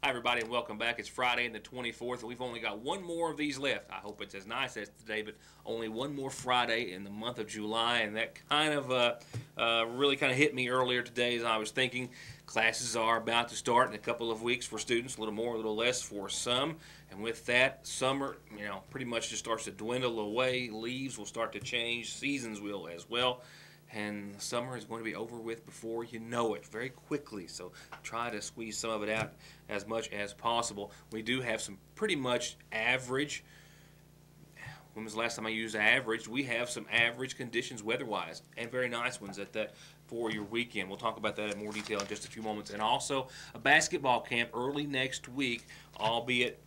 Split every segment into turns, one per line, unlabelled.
Hi everybody and welcome back. It's Friday and the 24th and we've only got one more of these left. I hope it's as nice as today, but only one more Friday in the month of July, and that kind of really hit me earlier today as I was thinking. Classes are about to start in a couple of weeks for students, a little more, a little less for some, and with that, summer, pretty much just starts to dwindle away. Leaves will start to change, seasons will as well. And summer is going to be over with before you know it, very quickly. So try to squeeze some of it out as much as possible. We do have some pretty much average. When was the last time I used average? We have some average conditions weather-wise, and very nice ones at that for your weekend. We'll talk about that in more detail in just a few moments. And also a basketball camp early next week, albeit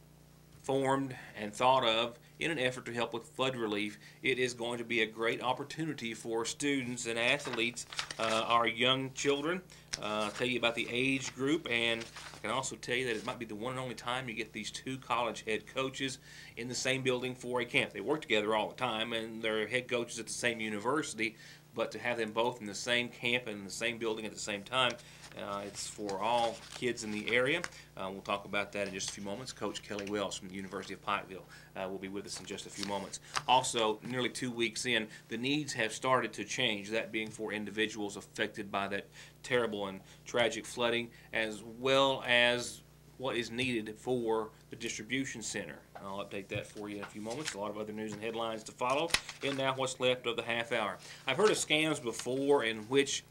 formed and thought of in an effort to help with flood relief. It is going to be a great opportunity for students and athletes, our young children. I'll tell you about the age group, and I can also tell you that it might be the one and only time you get these two college head coaches in the same building for a camp. They work together all the time, and they're head coaches at the same university, but to have them both in the same camp and in the same building at the same time, it's for all kids in the area. We'll talk about that in just a few moments. Coach Kelly Wells from the University of Pikeville will be with us in just a few moments. Also, nearly 2 weeks in, the needs have started to change, that being for individuals affected by that terrible and tragic flooding, as well as what is needed for the distribution center. I'll update that for you in a few moments. A lot of other news and headlines to follow. And now what's left of the half hour. I've heard of scams before in which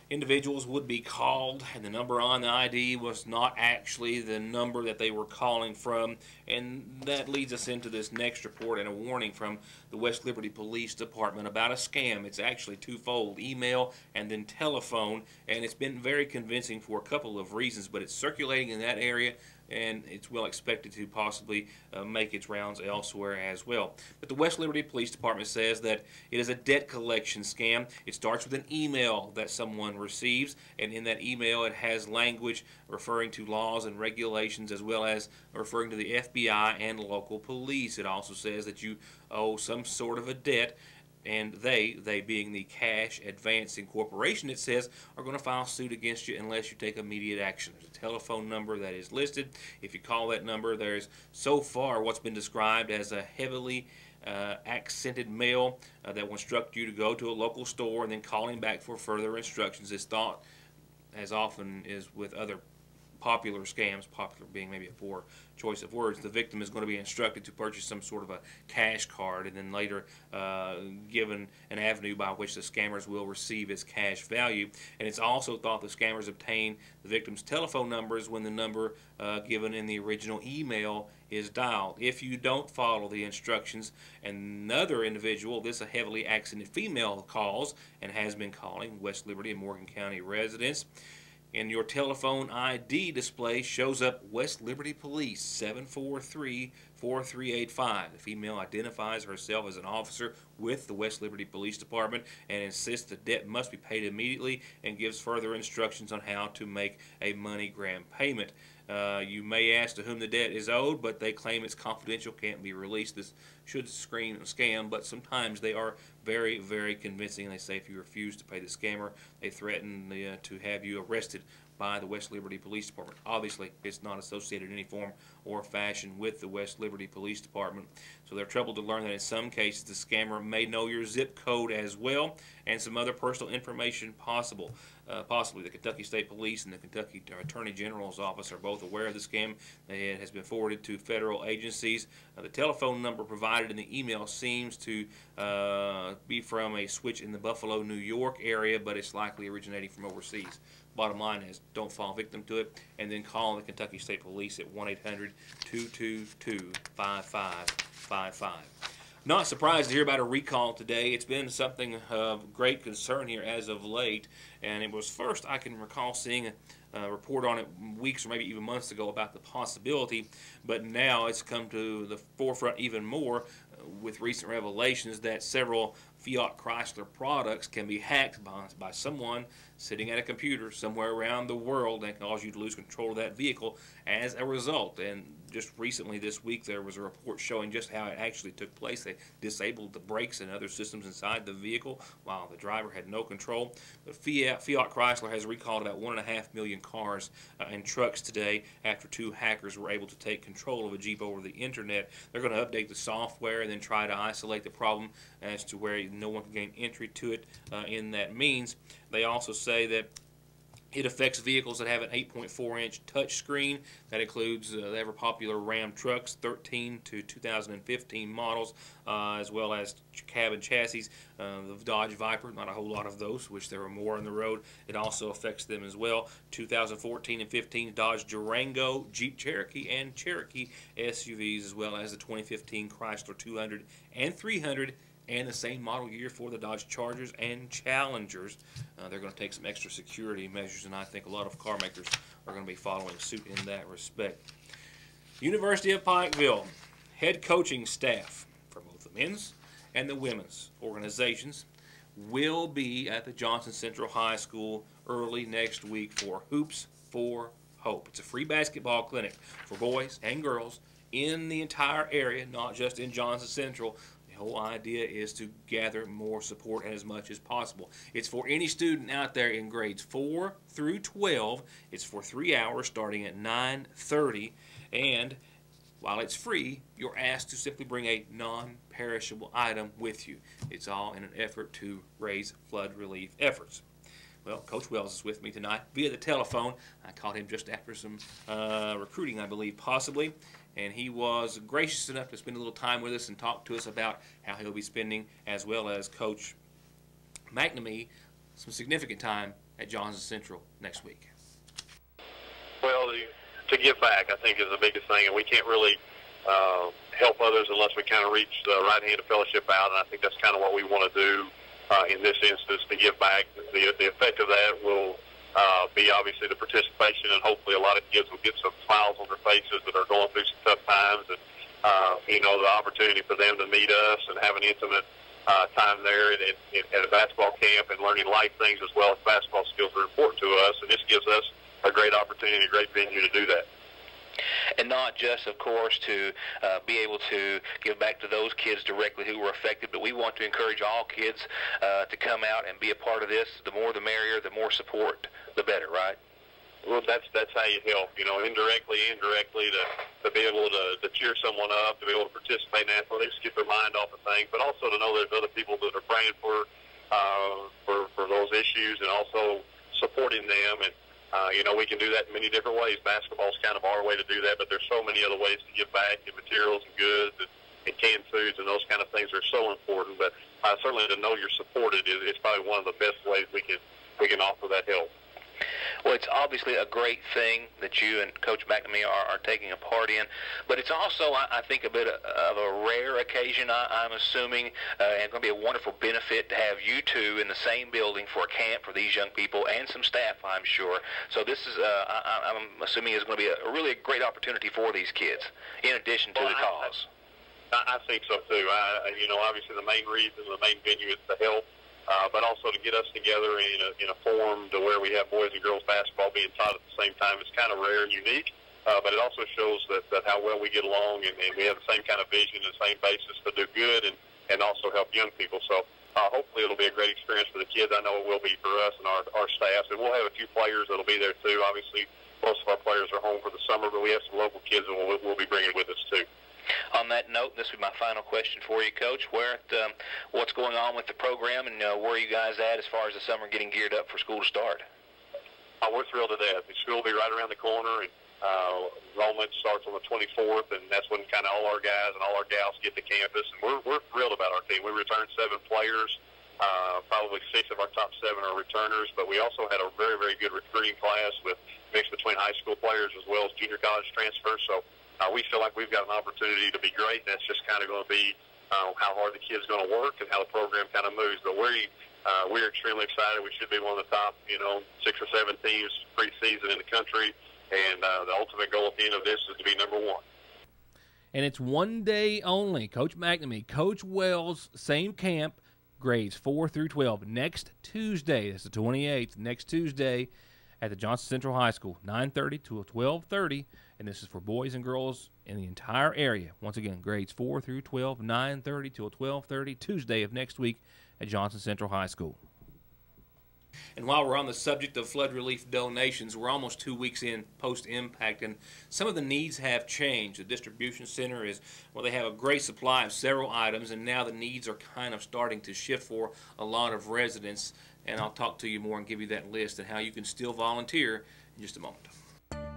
individuals would be called and the number on the ID was not actually the number that they were calling from, and that leads us into this next report and a warning from the West Liberty Police Department about a scam. It's actually twofold: email and then telephone, and it's been very convincing for a couple of reasons, but it's circulating in that area and it's well expected to possibly make its rounds elsewhere as well. But the West Liberty Police Department says that it is a debt collection scam. It starts with an email that someone receives, and in that email it has language referring to laws and regulations, as well as referring to the FBI and local police. It also says that you owe some sort of a debt, and they being the Cash Advancing Corporation, it says, are going to file suit against you unless you take immediate action. There's a telephone number that is listed. If you call that number, there's so far what's been described as a heavily accented mail that will instruct you to go to a local store and then calling back for further instructions. Is thought, as often is with other popular scams, popular being maybe a poor choice of words, the victim is going to be instructed to purchase some sort of a cash card and then later given an avenue by which the scammers will receive its cash value. And it's also thought the scammers obtain the victim's telephone numbers when the number given in the original email is dialed. If you don't follow the instructions, another individual, this a heavily accented female, calls and has been calling West Liberty and Morgan County residents, and your telephone ID display shows up West Liberty Police 743-4385. The female identifies herself as an officer with the West Liberty Police Department and insists the debt must be paid immediately and gives further instructions on how to make a MoneyGram payment. You may ask to whom the debt is owed, but they claim it's confidential, can't be released. This should scream a scam, but sometimes they are very, very convincing. They say if you refuse to pay the scammer, they threaten to have you arrested by the West Liberty Police Department. Obviously, it's not associated in any form or fashion with the West Liberty Police Department. So they're troubled to learn that in some cases the scammer may know your zip code as well and some other personal information possibly. The Kentucky State Police and the Kentucky Attorney General's office are both aware of the scam. It has been forwarded to federal agencies. The telephone number provided in the email seems to be from a switch in the Buffalo, New York area, but it's likely originating from overseas. Bottom line is, don't fall victim to it, and then call the Kentucky State Police at 1-800-222-5555. Not surprised to hear about a recall today. It's been something of great concern here as of late, and it was first I can recall seeing a report on it weeks or maybe even months ago about the possibility, but now it's come to the forefront even more with recent revelations that several Fiat Chrysler products can be hacked by someone sitting at a computer somewhere around the world and cause you to lose control of that vehicle as a result. And just recently this week there was a report showing just how it actually took place. They disabled the brakes and other systems inside the vehicle while the driver had no control. But Fiat Chrysler has recalled about 1.5 million cars and trucks today after 2 hackers were able to take control of a Jeep over the internet. They're going to update the software and then try to isolate the problem as to where no one can gain entry to it in that means. They also say that it affects vehicles that have an 8.4-inch touchscreen. That includes the ever-popular Ram trucks, 13 to 2015 models, as well as cab and chassis. The Dodge Viper, not a whole lot of those, wish there were more on the road. It also affects them as well. 2014 and 15 Dodge Durango, Jeep Cherokee, and Cherokee SUVs, as well as the 2015 Chrysler 200 and 300, and the same model year for the Dodge Chargers and Challengers. They're going to take some extra security measures, and I think a lot of car makers are going to be following suit in that respect. University of Pikeville head coaching staff for both the men's and the women's organizations will be at the Johnson Central High School early next week for Hoops for Hope. It's a free basketball clinic for boys and girls in the entire area, not just in Johnson Central. The whole idea is to gather more support as much as possible. It's for any student out there in grades 4 through 12. It's for 3 hours starting at 9:30, and while it's free, you're asked to simply bring a non-perishable item with you. It's all in an effort to raise flood relief efforts. Well, Coach Wells is with me tonight via the telephone. I caught him just after some recruiting, I believe, possibly. And he was gracious enough to spend a little time with us and talk to us about how he'll be spending, as well as Coach McNamee, some significant time at Johnson Central next week.
Well, to give back, I think, is the biggest thing, and we can't really help others unless we kind of reach the right hand of fellowship out, and I think that's kind of what we want to do in this instance, to give back. The effect of that will be obviously the participation, and hopefully a lot of kids will get some smiles on their faces that are going through some tough times, and the opportunity for them to meet us and have an intimate time there at a basketball camp and learning life things as well as basketball skills are important to us, and this gives us a great opportunity, a great venue to do that.
And not just, of course, to be able to give back to those kids directly who were affected, but we want to encourage all kids to come out and be a part of this. The more the merrier, the more support, the better, right?
Well, that's how you help, indirectly to be able to cheer someone up, to be able to participate in athletics, get their mind off of things, but also to know there's other people that are praying for those issues and also supporting them. And we can do that in many different ways. Basketball's kind of our way to do that, but there's so many other ways to give back in materials and goods and canned foods, and those kind of things are so important. But certainly to know you're supported is probably one of the best ways we can offer that help.
Well, it's obviously a great thing that you and Coach McNamee are taking a part in, but it's also, I think, a bit of a rare occasion, I'm assuming, and it's going to be a wonderful benefit to have you two in the same building for a camp for these young people and some staff, I'm sure. So this is, I'm assuming, is going to be a really great opportunity for these kids, in addition to the cause.
I think so, too. Obviously the main reason, the main venue is to help. But also to get us together in a forum to where we have boys and girls basketball being taught at the same time is kind of rare and unique. But it also shows that how well we get along, and we have the same kind of vision and same basis to do good and also help young people. So hopefully it'll be a great experience for the kids. I know it will be for us and our staff. And we'll have a few players that'll be there too. Obviously, most of our players are home for the summer, but we have some local kids that we'll be bringing with us too.
On that note, this will be my final question for you, Coach. What's going on with the program, and where are you guys at as far as the summer getting geared up for school to start?
We're thrilled to death. The school will be right around the corner, and enrollment starts on the 24th, and that's when kind of all our guys and all our gals get to campus. And we're thrilled about our team. We returned 7 players. Probably 6 of our top 7 are returners, but we also had a very, very good recruiting class with mixed between high school players as well as junior college transfers. So we feel like we've got an opportunity to be great, and that's just kind of going to be how hard the kids going to work and how the program kind of moves. But we're extremely excited. We should be one of the top, 6 or 7 teams preseason in the country, and the ultimate goal at the end of this is to be number 1.
And it's one day only. Coach McNamee, Coach Wells, same camp, grades 4 through 12. Next Tuesday, that's the 28th, next Tuesday at the Johnson Central High School, 9:30 to 12:30. And this is for boys and girls in the entire area. Once again, grades 4 through 12, 9:30 till 12:30, Tuesday of next week at Johnson Central High School. And while we're on the subject of flood relief donations, we're almost 2 weeks in post-impact, and some of the needs have changed. The distribution center they have a great supply of several items, and now the needs are kind of starting to shift for a lot of residents. And I'll talk to you more and give you that list and how you can still volunteer in just a moment.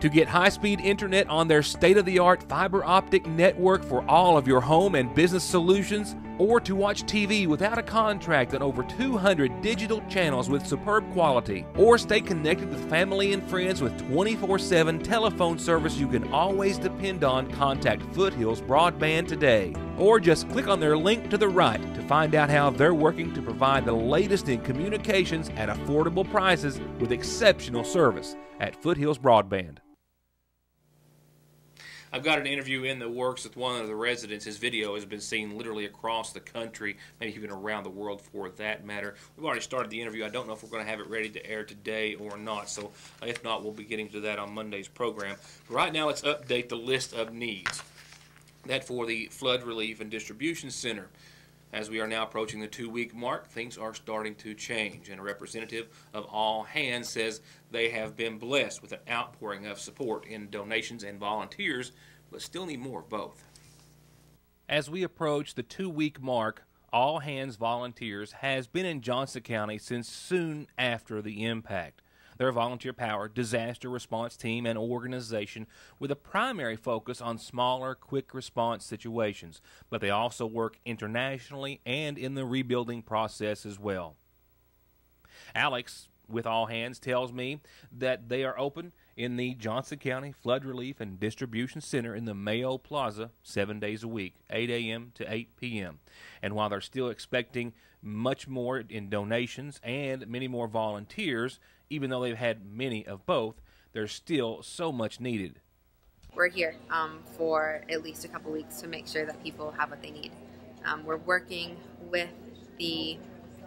To get high-speed internet on their state-of-the-art fiber optic network for all of your home and business solutions, or to watch TV without a contract on over 200 digital channels with superb quality, or stay connected with family and friends with 24/7 telephone service you can always depend on, contact Foothills Broadband today. Or just click on their link to the right to find out how they're working to provide the latest in communications at affordable prices with exceptional service at Foothills Broadband. I've got an interview in the works with one of the residents. His video has been seen literally across the country, maybe even around the world for that matter. We've already started the interview. I don't know if we're going to have it ready to air today or not, so if not, we'll be getting to that on Monday's program. But right now, let's update the list of needs. That for the Flood Relief and Distribution Center. As we are now approaching the 2-week mark, things are starting to change, and a representative of All Hands says they have been blessed with an outpouring of support in donations and volunteers, but still need more of both. As we approach the 2-week mark, All Hands Volunteers has been in Johnson County since soon after the impact. They're a volunteer-powered disaster response team and organization with a primary focus on smaller, quick response situations, but they also work internationally and in the rebuilding process as well. Alex, with All Hands, tells me that they are open in the Johnson County Flood Relief and Distribution Center in the Mayo Plaza 7 days a week, 8 a.m. to 8 p.m. And while they're still expecting much more in donations and many more volunteers, even though they've had many of both, there's still so much needed.
We're here for at least a couple weeks to make sure that people have what they need. We're working with the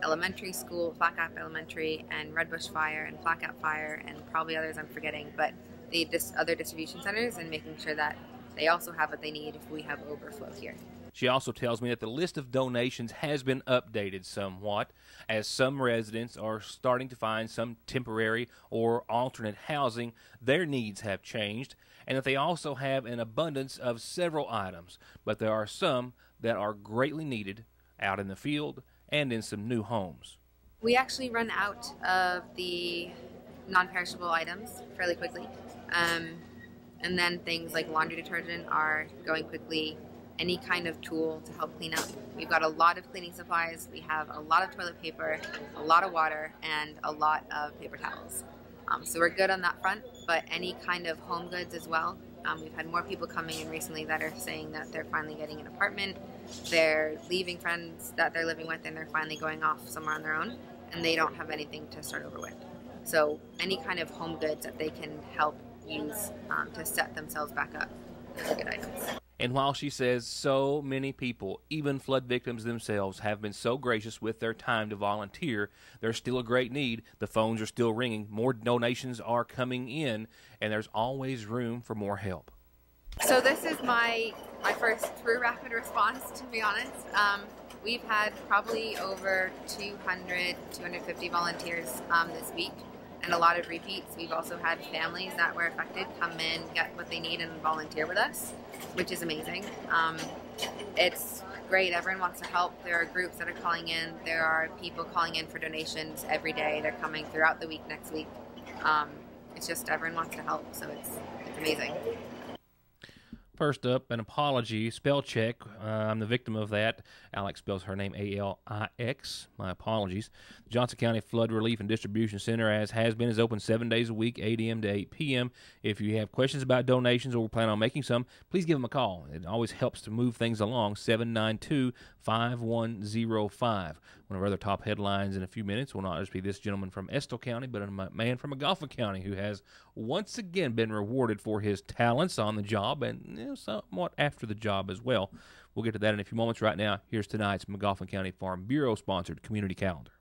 elementary school, Flat Gap Elementary, and Redbush Fire, and Flat Gap Fire, and probably others I'm forgetting, but the other distribution centers, and making sure that they also have what they need if we have overflow here.
She also tells me that the list of donations has been updated somewhat, as some residents are starting to find some temporary or alternate housing. Their needs have changed, and that they also have an abundance of several items, but there are some that are greatly needed out in the field and in some new homes.
We actually run out of the non-perishable items fairly quickly, and then things like laundry detergent are going quickly. Any kind of tool to help clean up. We've got a lot of cleaning supplies. We have a lot of toilet paper, a lot of water, and a lot of paper towels. So we're good on that front, but any kind of home goods as well. We've had more people coming in recently that are saying that they're finally getting an apartment, they're leaving friends that they're living with, and they're finally going off somewhere on their own, and they don't have anything to start over with. So any kind of home goods that they can help use to set themselves back up, those are good items.
And while she says so many people, even flood victims themselves, have been so gracious with their time to volunteer, there's still a great need. The phones are still ringing. More donations are coming in, and there's always room for more help.
So this is my first true rapid response, to be honest. We've had probably over 200, 250 volunteers this week, and a lot of repeats. We've also had families that were affected come in, get what they need, and volunteer with us, which is amazing. It's great. Everyone wants to help. There are groups that are calling in. There are people calling in for donations every day. They're coming throughout the week next week. It's just everyone wants to help, so it's amazing.
First up, an apology, spell check. I'm the victim of that. Alex spells her name A-L-I-X. My apologies. The Johnson County Flood Relief and Distribution Center, as has been, is open 7 days a week, 8 a.m. to 8 p.m. If you have questions about donations or plan on making some, please give them a call. It always helps to move things along, 792-5105. One of our other top headlines in a few minutes will not just be this gentleman from Estill County, but a man from Agawfa County who has once again been rewarded for his talents on the job and somewhat after the job as well. We'll get to that in a few moments. Right now, here's tonight's McGoffin County Farm Bureau-sponsored community calendar.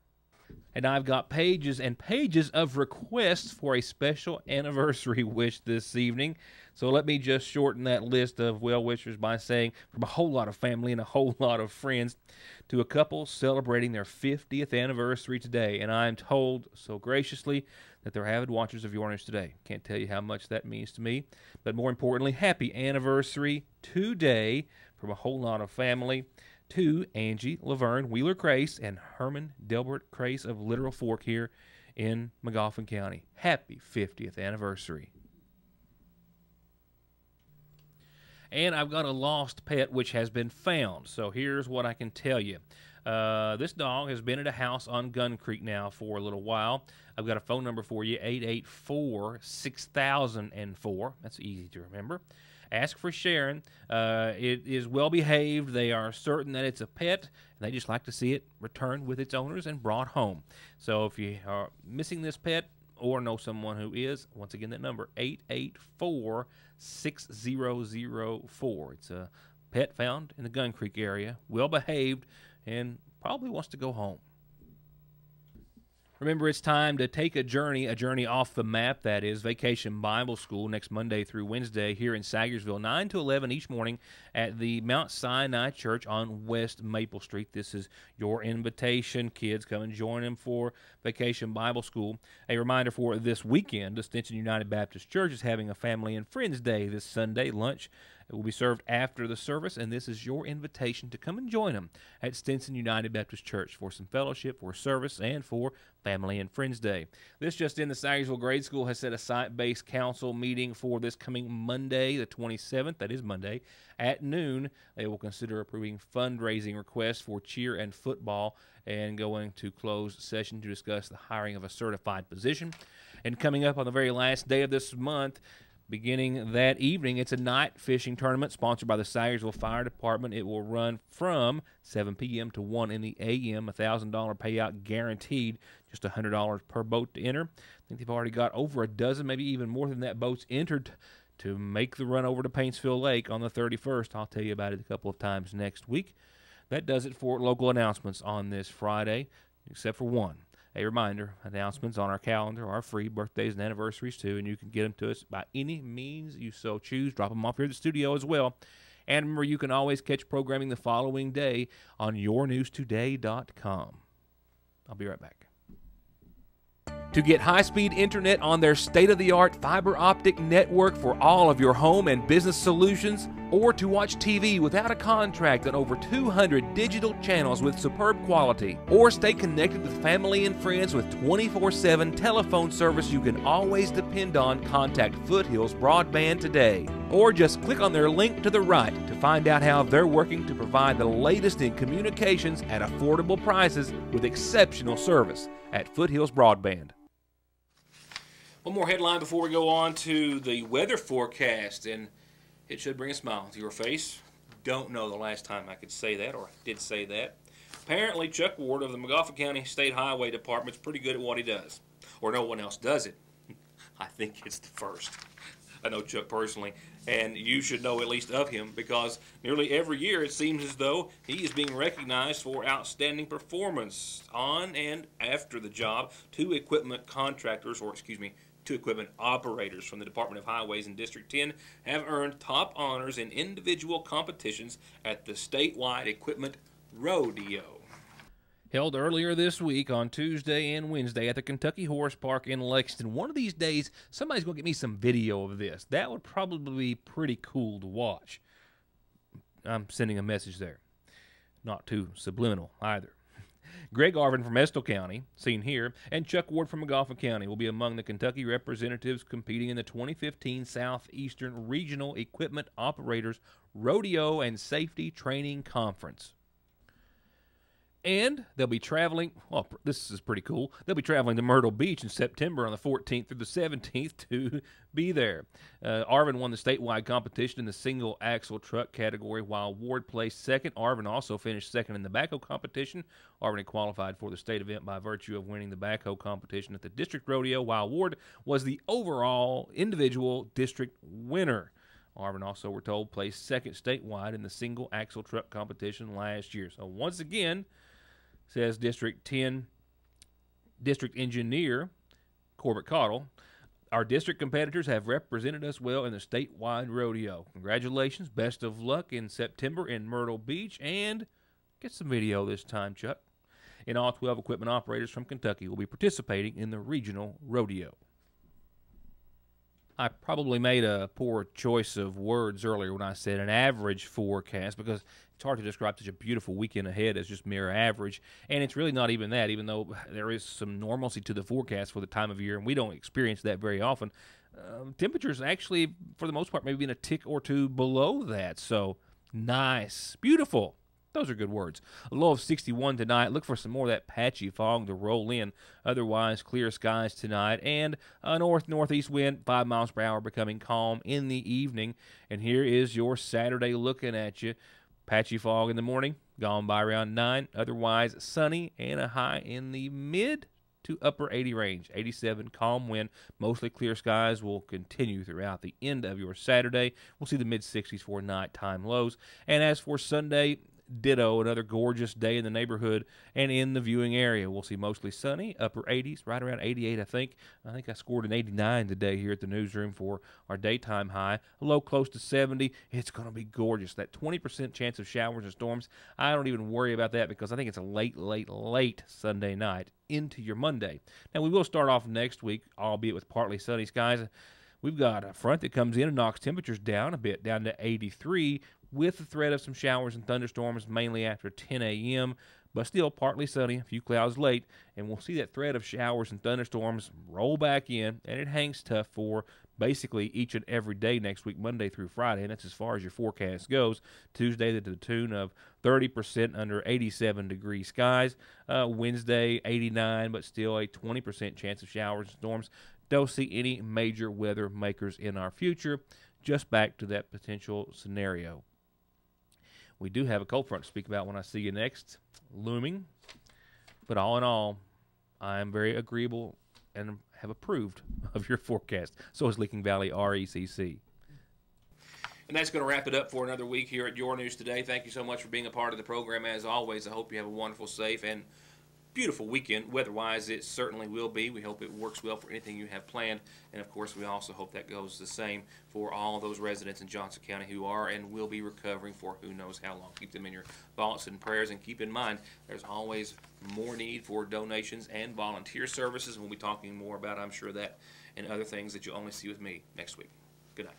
And I've got pages and pages of requests for a special anniversary wish this evening. So let me just shorten that list of well-wishers by saying from a whole lot of family and a whole lot of friends to a couple celebrating their 50th anniversary today. And I'm told so graciously that they're avid watchers of Your News Today. Can't tell you how much that means to me. But more importantly, happy anniversary today from a whole lot of family to Angie Laverne Wheeler Crace and Herman Delbert Crace of Littoral Fork here in McGoffin County. Happy 50th anniversary. And I've got a lost pet which has been found. So here's what I can tell you. This dog has been at a house on Gun Creek now for a little while. I've got a phone number for you, 884-6004. That's easy to remember. Ask for Sharon. It is well behaved. They are certain that it's a pet, and they just like to see it returned with its owners and brought home. So if you are missing this pet or know someone who is, once again, that number, 884-6004. It's a pet found in the Gun Creek area, well behaved, and probably wants to go home. Remember, it's time to take a journey off the map, that is Vacation Bible School, next Monday through Wednesday here in Sagersville, 9 to 11 each morning at the Mount Sinai Church on West Maple Street. This is your invitation. Kids, come and join them for Vacation Bible School. A reminder for this weekend, Stinson United Baptist Church is having a Family and Friends Day this Sunday. Lunch it will be served after the service, and this is your invitation to come and join them at Stinson United Baptist Church for some fellowship, for service, and for Family and Friends Day. This just in, the Sagersville Grade School has set a site-based council meeting for this coming Monday, the 27th, that is Monday, at noon. They will consider approving fundraising requests for cheer and football and going to closed session to discuss the hiring of a certified position. And coming up on the very last day of this month, beginning that evening, it's a night fishing tournament sponsored by the Sagersville Fire Department. It will run from 7 p.m. to 1 in the a.m., $1,000 payout guaranteed, just $100 per boat to enter. I think they've already got over a dozen, maybe even more than that, boats entered to make the run over to Paintsville Lake on the 31st. I'll tell you about it a couple of times next week. That does it for local announcements on this Friday, except for one. A reminder, announcements on our calendar are free, birthdays and anniversaries too, and you can get them to us by any means you so choose. Drop them off here at the studio as well. And remember, you can always catch programming the following day on yournewstoday.com. I'll be right back. To get high-speed internet on their state-of-the-art fiber optic network for all of your home and business solutions, or to watch TV without a contract on over 200 digital channels with superb quality, or stay connected with family and friends with 24/7 telephone service you can always depend on, contact Foothills Broadband today. Or just click on their link to the right to find out how they're working to provide the latest in communications at affordable prices with exceptional service at Foothills Broadband. One more headline before we go on to the weather forecast, and it should bring a smile to your face. Don't know the last time I could say that, or did say that. Apparently, Chuck Ward of the McGoffin County State Highway Department is pretty good at what he does, or no one else does it. I think it's the first. I know Chuck personally, and you should know at least of him, because nearly every year it seems as though he is being recognized for outstanding performance on and after the job. Two equipment operators from the Department of Highways in District 10 have earned top honors in individual competitions at the statewide equipment rodeo. Held earlier this week on Tuesday and Wednesday at the Kentucky Horse Park in Lexington. One of these days, somebody's going to get me some video of this. That would probably be pretty cool to watch. I'm sending a message there. Not too subliminal either. Greg Arvin from Estill County, seen here, and Chuck Ward from McGoffin County will be among the Kentucky representatives competing in the 2015 Southeastern Regional Equipment Operators Rodeo and Safety Training Conference. And they'll be traveling, well, this is pretty cool, they'll be traveling to Myrtle Beach in September on the 14th through the 17th to be there. Arvin won the statewide competition in the single axle truck category, while Ward placed second. Arvin also finished second in the backhoe competition. Arvin had qualified for the state event by virtue of winning the backhoe competition at the district rodeo, while Ward was the overall individual district winner. Arvin also, we're told, placed second statewide in the single axle truck competition last year. So once again, says District 10, District Engineer Corbett Cottle. Our district competitors have represented us well in the statewide rodeo. Congratulations, best of luck in September in Myrtle Beach, and get some video this time, Chuck. And all 12 equipment operators from Kentucky will be participating in the regional rodeo. I probably made a poor choice of words earlier when I said an average forecast, because it's hard to describe such a beautiful weekend ahead as just mere average. And it's really not even that, even though there is some normalcy to the forecast for the time of year, and we don't experience that very often. Temperatures actually, for the most part, maybe been a tick or two below that. So, nice. Beautiful. Those are good words. A low of 61 tonight. Look for some more of that patchy fog to roll in. Otherwise, clear skies tonight. And a north-northeast wind, 5 miles per hour, becoming calm in the evening. And here is your Saturday looking at you. Patchy fog in the morning, gone by around 9. Otherwise, sunny and a high in the mid to upper 80 range. 87, calm wind. Mostly clear skies will continue throughout the end of your Saturday. We'll see the mid-60s for nighttime lows. And as for Sunday, ditto, another gorgeous day in the neighborhood and in the viewing area. We'll see mostly sunny, upper 80s, right around 88, I think. I think I scored an 89 today here at the newsroom for our daytime high. A low close to 70. It's going to be gorgeous. That 20% chance of showers and storms, I don't even worry about that, because I think it's a late Sunday night into your Monday. Now, we will start off next week, albeit with partly sunny skies. We've got a front that comes in and knocks temperatures down a bit, down to 83, with the threat of some showers and thunderstorms, mainly after 10 a.m., but still partly sunny, a few clouds late, and we'll see that threat of showers and thunderstorms roll back in, and it hangs tough for basically each and every day next week, Monday through Friday, and that's as far as your forecast goes. Tuesday to the tune of 30% under 87-degree skies. Wednesday, 89, but still a 20% chance of showers and storms. Don't see any major weather makers in our future. Just back to that potential scenario. We do have a cold front to speak about when I see you next, looming. But all in all, I am very agreeable and have approved of your forecast. So is Licking Valley RECC. And that's going to wrap it up for another week here at Your News Today. Thank you so much for being a part of the program. As always, I hope you have a wonderful, safe, and beautiful weekend. Weather-wise, it certainly will be. We hope it works well for anything you have planned. And, of course, we also hope that goes the same for all those residents in Johnson County who are and will be recovering for who knows how long. Keep them in your thoughts and prayers, and keep in mind there's always more need for donations and volunteer services. We'll be talking more about, I'm sure, that and other things that you'll only see with me next week. Good night.